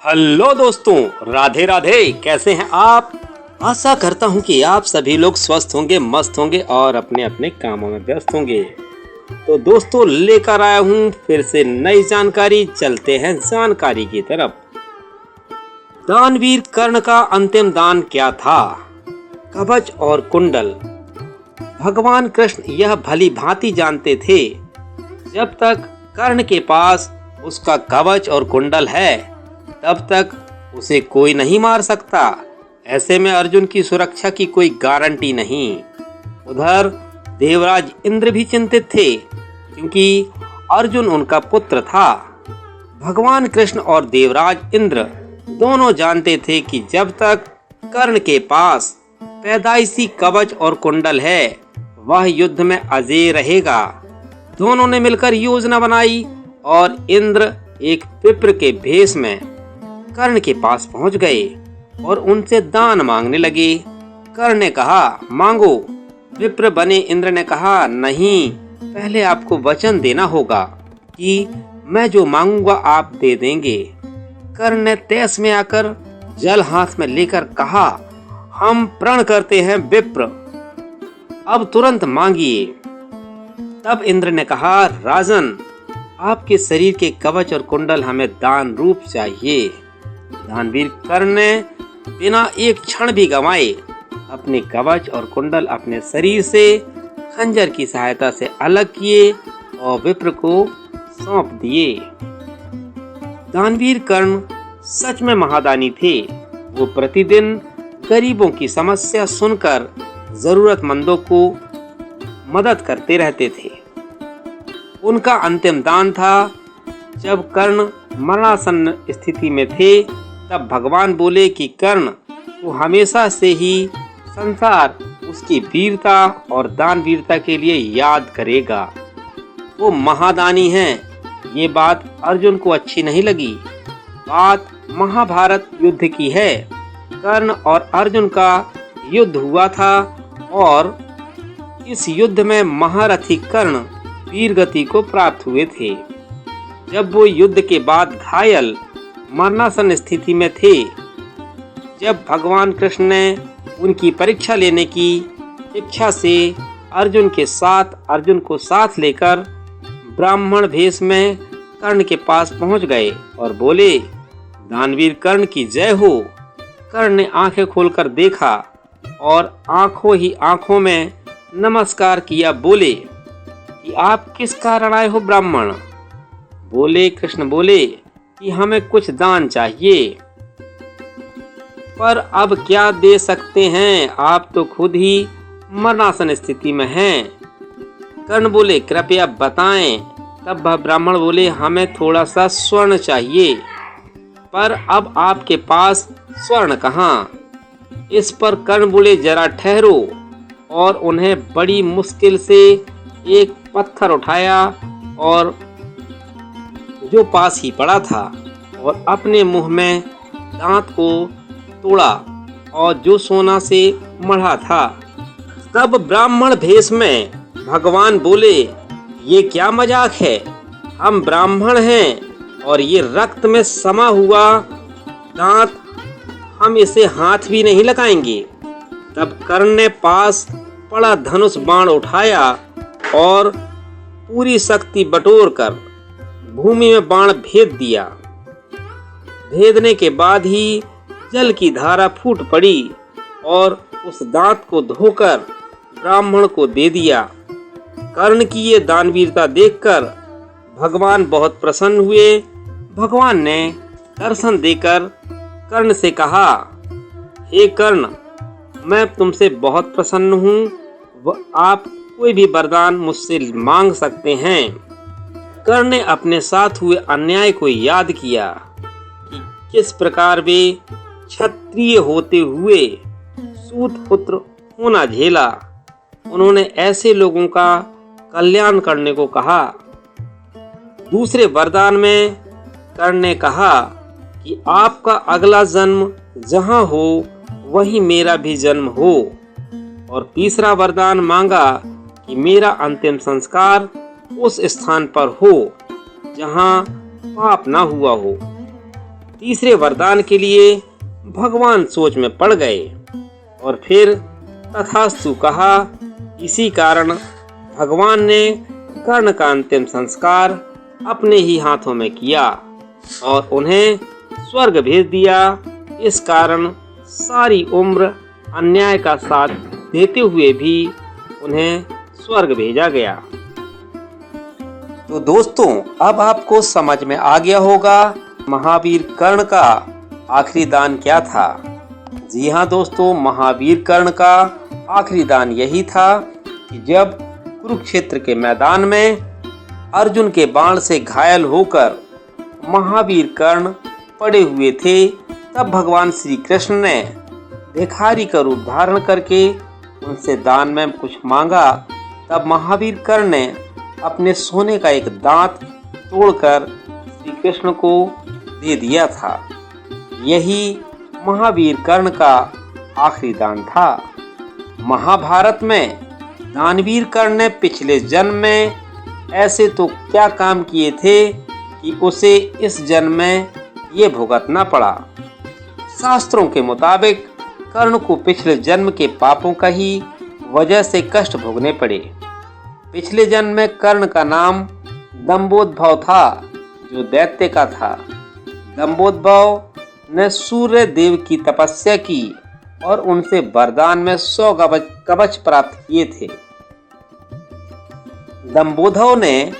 Hello दोस्तों, राधे राधे। कैसे हैं आप? आशा करता हूं कि आप सभी लोग स्वस्थ होंगे, मस्त होंगे और अपने अपने कामों में व्यस्त होंगे। तो दोस्तों, लेकर आया हूं फिर से नई जानकारी। चलते हैं जानकारी की तरफ। दानवीर कर्ण का अंतिम दान क्या था? कवच और कुंडल। भगवान कृष्ण यह भली भांति जानते थे, जब तक कर्ण के पास उसका कवच और कुंडल है तब तक उसे कोई नहीं मार सकता। ऐसे में अर्जुन की सुरक्षा की कोई गारंटी नहीं। उधर देवराज इंद्र भी चिंतित थे, क्योंकि अर्जुन उनका पुत्र था। भगवान कृष्ण और देवराज इंद्र दोनों जानते थे कि जब तक कर्ण के पास पैदाइशी कवच और कुंडल है, वह युद्ध में अजेय रहेगा। दोनों ने मिलकर योजना बनाई और इंद्र एक विप्र के भेष में कर्ण के पास पहुंच गए और उनसे दान मांगने लगे। कर्ण ने कहा, मांगो। विप्र बने इंद्र ने कहा, नहीं, पहले आपको वचन देना होगा कि मैं जो मांगूंगा आप दे देंगे। कर्ण ने तेज में आकर जल हाथ में लेकर कहा, हम प्रण करते हैं विप्र, अब तुरंत मांगिए। तब इंद्र ने कहा, राजन, आपके शरीर के कवच और कुंडल हमें दान रूप चाहिए। दानवीर कर्ण ने बिना एक क्षण भी गंवाए अपने कवच और कुंडल अपने शरीर से खंजर की सहायता से अलग किए और विप्र को सौंप दिए। दानवीर कर्ण सच में महादानी थे। वो प्रतिदिन गरीबों की समस्या सुनकर जरूरतमंदों को मदद करते रहते थे। उनका अंतिम दान था जब कर्ण मरणासन्न स्थिति में थे। तब भगवान बोले कि कर्ण वो हमेशा से ही संसार उसकी वीरता और दानवीरता के लिए याद करेगा। वो महादानी हैं। ये बात अर्जुन को अच्छी नहीं लगी। बात महाभारत युद्ध की है। कर्ण और अर्जुन का युद्ध हुआ था और इस युद्ध में महारथी कर्ण वीरगति को प्राप्त हुए थे। जब वो युद्ध के बाद घायल मरणासन्न स्थिति में थे, जब भगवान कृष्ण ने उनकी परीक्षा लेने की इच्छा से अर्जुन को साथ लेकर ब्राह्मण भेष में कर्ण के पास पहुंच गए और बोले, दानवीर कर्ण की जय हो। कर्ण ने आंखें खोलकर देखा और आंखों ही आंखों में नमस्कार किया। बोले कि आप किस कारण आए हो ब्राह्मण? बोले, कृष्ण बोले कि हमें कुछ दान चाहिए, पर अब क्या दे सकते हैं, आप तो खुद ही मरणासन स्थिति में हैं। कर्ण बोले, कृपया बताएं। तब वह ब्राह्मण बोले, हमें थोड़ा सा स्वर्ण चाहिए, पर अब आपके पास स्वर्ण कहाँ? इस पर कर्ण बोले, जरा ठहरो, और उन्हें बड़ी मुश्किल से एक पत्थर उठाया और जो पास ही पड़ा था और अपने मुंह में दांत को तोड़ा और जो सोना से मढ़ा था। तब ब्राह्मण भेष में भगवान बोले, ये क्या मजाक है? हम ब्राह्मण हैं और ये रक्त में समा हुआ दांत, हम इसे हाथ भी नहीं लगाएंगे। तब कर्ण ने पास पड़ा धनुष बाण उठाया और पूरी शक्ति बटोरकर भूमि में बाण भेद दिया। भेदने के बाद ही जल की धारा फूट पड़ी और उस दांत को धोकर ब्राह्मण को दे दिया। कर्ण की ये दानवीरता देखकर भगवान बहुत प्रसन्न हुए। भगवान ने दर्शन देकर कर्ण से कहा, हे कर्ण, मैं तुमसे बहुत प्रसन्न हूँ। आप कोई भी वरदान मुझसे मांग सकते हैं। कर्ण ने अपने साथ हुए अन्याय को याद किया कि किस प्रकार वे क्षत्रिय होते हुए सूत पुत्र होना झेला। उन्होंने ऐसे लोगों का कल्याण करने को कहा। दूसरे वरदान में कर्ण ने कहा कि आपका अगला जन्म जहाँ हो वहीं मेरा भी जन्म हो। और तीसरा वरदान मांगा कि मेरा अंतिम संस्कार उस स्थान पर हो जहाँ पाप ना हुआ हो। तीसरे वरदान के लिए भगवान सोच में पड़ गए और फिर तथास्तु कहा। इसी कारण भगवान ने कर्ण का अंतिम संस्कार अपने ही हाथों में किया और उन्हें स्वर्ग भेज दिया। इस कारण सारी उम्र अन्याय का साथ देते हुए भी उन्हें स्वर्ग भेजा गया। तो दोस्तों, अब आपको समझ में आ गया होगा महावीर कर्ण का आखिरी दान क्या था। जी हाँ दोस्तों, महावीर कर्ण का आखिरी दान यही था कि जब कुरुक्षेत्र के मैदान में अर्जुन के बाण से घायल होकर महावीर कर्ण पड़े हुए थे, तब भगवान श्री कृष्ण ने भिखारी का रूप धारण करके उनसे दान में कुछ मांगा। तब महावीर कर्ण ने अपने सोने का एक दांत तोड़कर श्री कृष्ण को दे दिया था। यही महावीर कर्ण का आखिरी दान था। महाभारत में दानवीर कर्ण ने पिछले जन्म में ऐसे तो क्या काम किए थे कि उसे इस जन्म में ये भुगतना पड़ा। शास्त्रों के मुताबिक कर्ण को पिछले जन्म के पापों का ही वजह से कष्ट भोगने पड़े। पिछले जन्म में कर्ण का नाम दंभोदभव था, जो दैत्य का था। दंभोदभव ने सूर्य देव की तपस्या की और उनसे वरदान में 100 कवच प्राप्त किए थे। दंभोदभव ने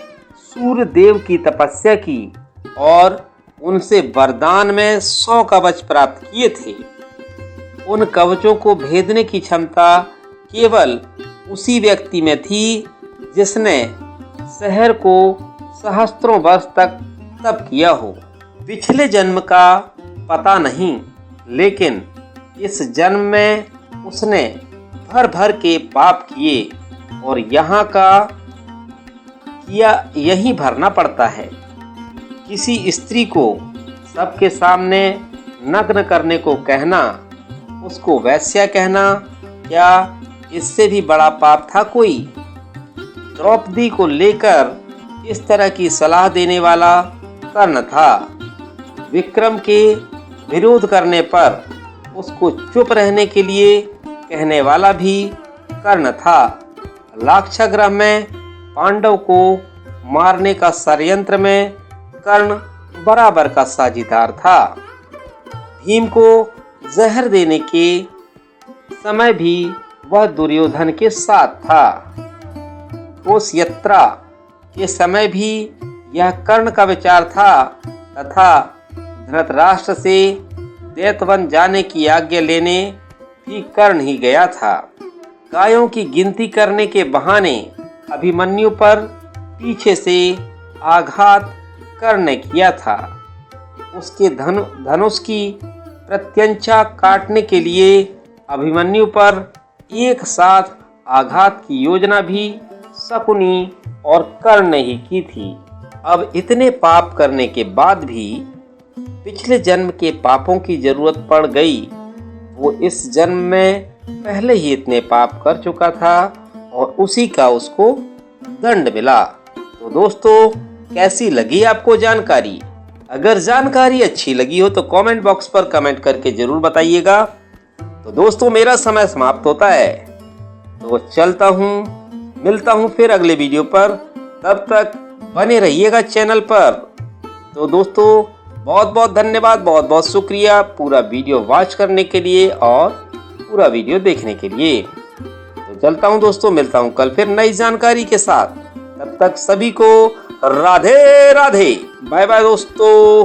सूर्य देव की तपस्या की और उनसे वरदान में 100 कवच प्राप्त किए थे। उन कवचों को भेदने की क्षमता केवल उसी व्यक्ति में थी जिसने शहर को सहस्त्रों वर्ष तक तप किया हो। पिछले जन्म का पता नहीं, लेकिन इस जन्म में उसने भर भर के पाप किए और यहाँ का किया यही भरना पड़ता है। किसी स्त्री को सबके सामने नग्न करने को कहना, उसको वैश्या कहना, क्या इससे भी बड़ा पाप था कोई? द्रौपदी को लेकर इस तरह की सलाह देने वाला कर्ण था। विक्रम के विरोध करने पर उसको चुप रहने के लिए कहने वाला भी कर्ण था। लाक्षागृह में पांडव को मारने का षड्यंत्र में कर्ण बराबर का साझीदार था। भीम को जहर देने के समय भी वह दुर्योधन के साथ था। घोष यात्रा के समय भी यह कर्ण का विचार था तथा धृतराष्ट्र से दैत्यवन जाने की आज्ञा लेने भी कर्ण ही गया था। गायों की गिनती करने के बहाने अभिमन्यु पर पीछे से आघात कर्ण ने किया था। उसके धनुष की प्रत्यंचा काटने के लिए अभिमन्यु पर एक साथ आघात की योजना भी शकुनी और कर्ण ने ही की थी। अब इतने पाप करने के बाद भी पिछले जन्म के पापों की जरूरत पड़ गई। वो इस जन्म में पहले ही इतने पाप कर चुका था और उसी का उसको दंड मिला। तो दोस्तों, कैसी लगी आपको जानकारी? अगर जानकारी अच्छी लगी हो तो कमेंट बॉक्स पर कमेंट करके जरूर बताइएगा। तो दोस्तों, मेरा समय समाप्त होता है, तो चलता हूँ, मिलता हूँ फिर अगले वीडियो पर। तब तक बने रहिएगा चैनल पर। तो दोस्तों, बहुत बहुत धन्यवाद, बहुत बहुत शुक्रिया पूरा वीडियो वॉच करने के लिए और पूरा वीडियो देखने के लिए। तो चलता हूँ दोस्तों, मिलता हूँ कल फिर नई जानकारी के साथ। तब तक सभी को राधे राधे, बाय बाय दोस्तों।